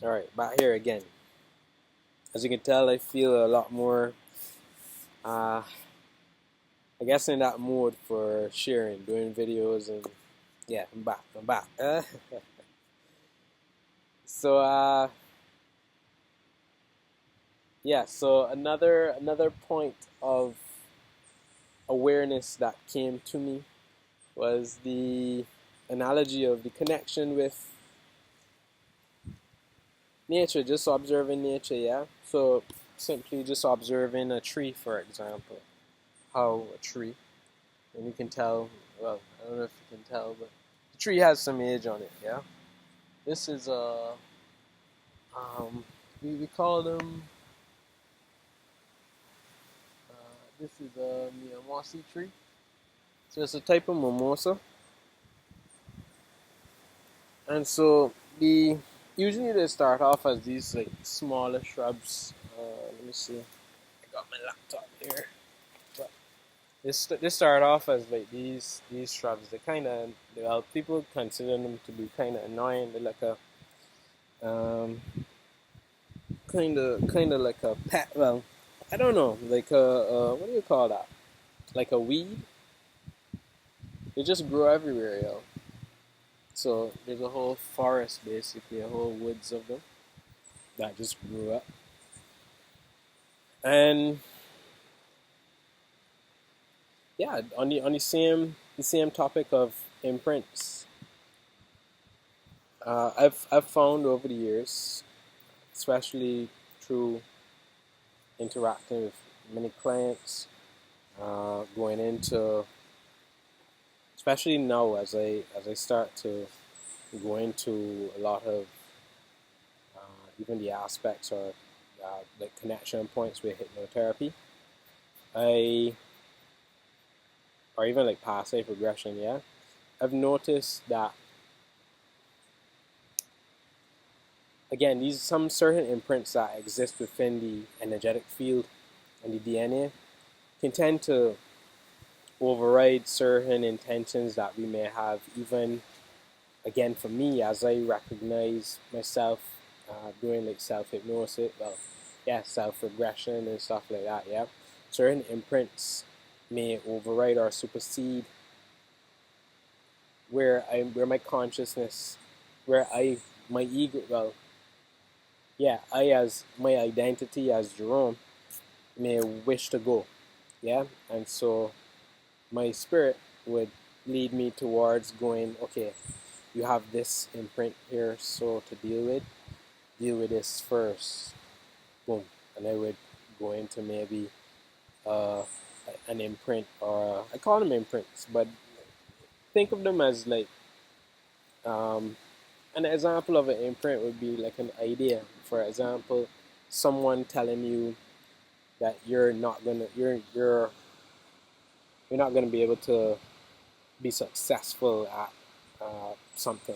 Alright, back here again. As you can tell, I feel a lot more, uh, I guess, in that mood for sharing, doing videos, and yeah, I'm back. I'm back. So, yeah. So another point of awareness that came to me was the analogy of the connection with nature, just observing nature. Yeah. So simply just observing a tree, for example, how a tree. And you can tell, well, I don't know if you can tell, but the tree has some age on it, yeah? This is we call them, this is a Miyamasi tree. So it's a type of mimosa. And so usually they start off as these like smaller shrubs. Let me see. I got my laptop here. But they start off as like these shrubs. They kind of, well, people consider them to be kind of annoying. They're like a kind of like a pet. Well, I don't know, like a what do you call that? Like a weed. They just grow everywhere, yo. So there's a whole forest, basically, a whole woods of them that just grew up. And yeah, on the same topic of imprints, I've found over the years, especially through interacting with many clients, going into, especially now as I start to go into a lot of even the aspects or like connection points with hypnotherapy, I or even like past life regression. Yeah, I've noticed that again these some certain imprints that exist within the energetic field and the DNA can tend to override certain intentions that we may have, even again for me as I recognize myself doing like self hypnosis, well, yeah, self regression and stuff like that. Yeah, certain imprints may override or supersede where my consciousness, where I my ego, well, yeah, I as my identity as Jerome may wish to go. Yeah, and so my spirit would lead me towards going, okay, you have this imprint here, so to deal with this first, boom, and I would go into maybe uh, an imprint, or I call them imprints, but think of them as like um, an example of an imprint would be like an idea. For example, someone telling you that you're not gonna be able to be successful at something,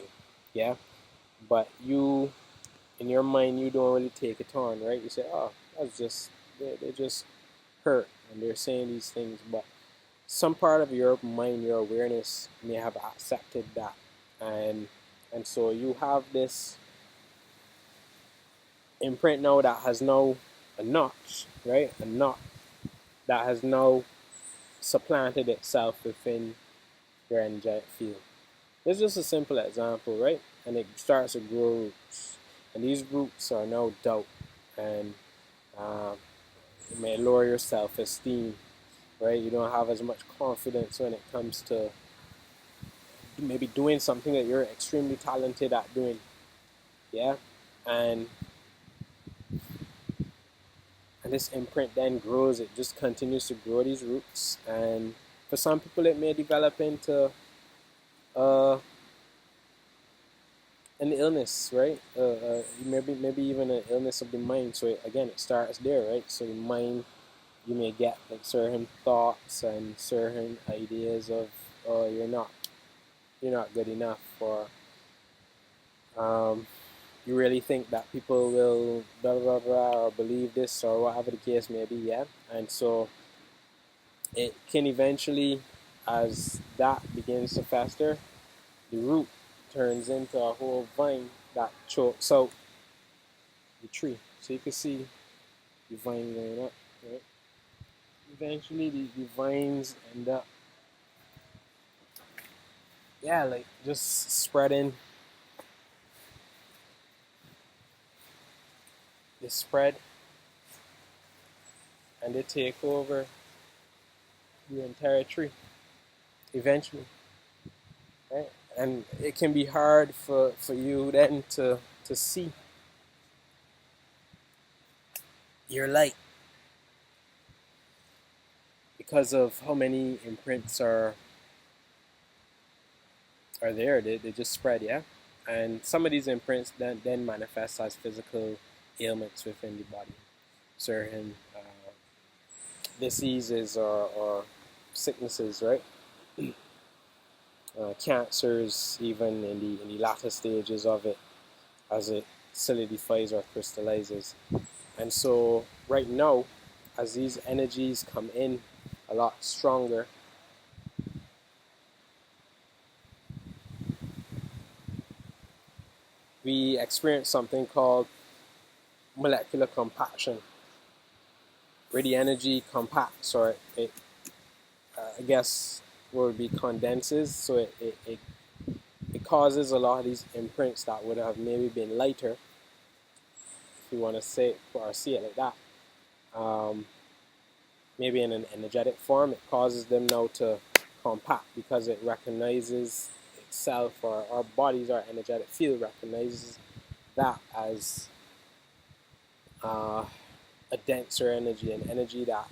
yeah. But you, in your mind, you don't really take it on, right? You say, oh, that's just they just hurt and they're saying these things, but some part of your mind, your awareness may have accepted that, and so you have this imprint now that has now a notch, right? A knot that has now supplanted itself within your energetic field. This is just a simple example, right? And it starts to grow roots, and these roots are now doubt, and um, it may lower your self-esteem, right? You don't have as much confidence when it comes to maybe doing something that you're extremely talented at doing, yeah. And this imprint then grows. It just continues to grow these roots, and for some people, it may develop into uh, an illness, right? Maybe even an illness of the mind. So again, it starts there, right? So the mind, you may get like certain thoughts and certain ideas of, oh, you're not good enough, or um, you really think that people will blah blah blah or believe this or whatever the case may be, yeah. And so it can eventually, as that begins to fester, the root turns into a whole vine that chokes out the tree. So you can see the vine going up, right? Eventually the vines end up, yeah, like just spreading. They spread and they take over the entire tree eventually, right? And it can be hard for you then to see your light because of how many imprints are there. They just spread, yeah. And some of these imprints then manifest as physical ailments within the body, certain diseases or sicknesses, right? Cancers, even in the latter stages of it, as it solidifies or crystallizes. And so, right now, as these energies come in a lot stronger, we experience something called molecular compaction, where the energy compacts, or it I guess would be condenses, so it causes a lot of these imprints that would have maybe been lighter, if you want to say it or see it like that, maybe in an energetic form. It causes them now to compact because it recognizes itself, or our bodies, our energetic field recognizes that as a denser energy, an energy that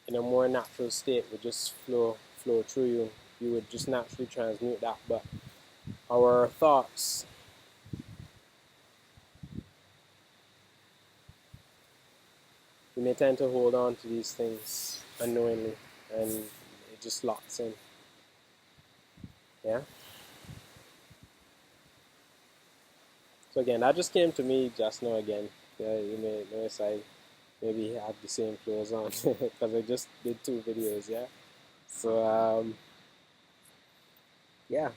in a more natural state would just flow through you. You would just naturally transmute that. But our thoughts, we may tend to hold on to these things unknowingly, and it just locks in. Yeah. So again, that just came to me just now again. You may notice I maybe have the same clothes on because I just did 2 videos. Yeah. So yeah,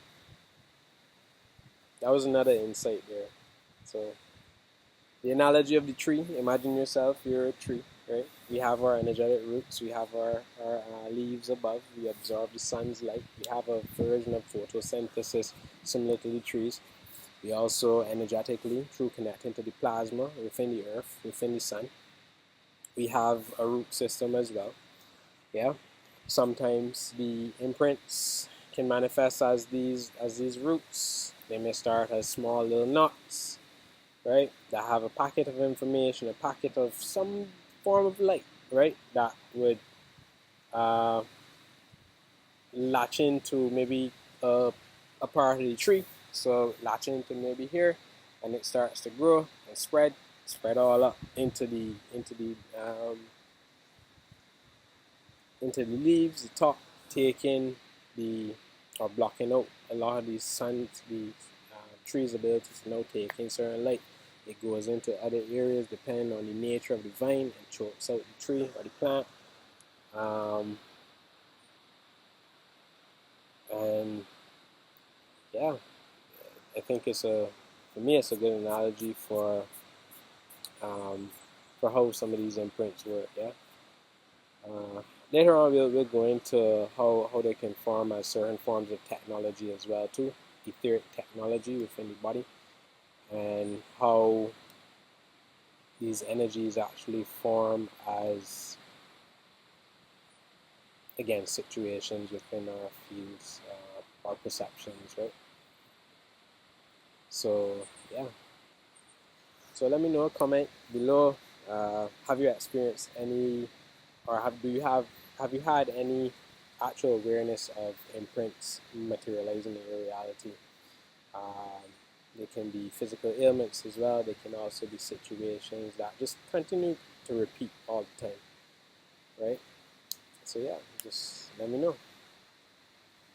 that was another insight there. So the analogy of the tree, imagine yourself, you're a tree, right? We have our energetic roots, we have our leaves above, we absorb the sun's light, we have a version of photosynthesis similar to the trees. We also energetically, through connecting to the plasma within the earth, within the sun, we have a root system as well. Yeah. Sometimes the imprints can manifest as these roots. They may start as small little knots, right? That have a packet of information, a packet of some form of light, right? That would uh, latch into maybe a part of the tree. So latch into maybe here, and it starts to grow and spread all up into the leaves, the top, taking the or blocking out a lot of the sun, the tree's ability to now take in certain light. It goes into other areas depending on the nature of the vine and chokes out the tree or the plant. And yeah, I think for me, it's a good analogy um, for how some of these imprints work. Yeah. Later on, we'll go into how they can form as certain forms of technology as well too, etheric technology within the body, and how these energies actually form as, again, situations within our fields, our perceptions, right? So yeah. So let me know, comment below. Have you experienced any, or have you had any actual awareness of imprints materializing in your reality? Um, they can be physical ailments as well. They can also be situations that just continue to repeat all the time, right? So yeah, just let me know.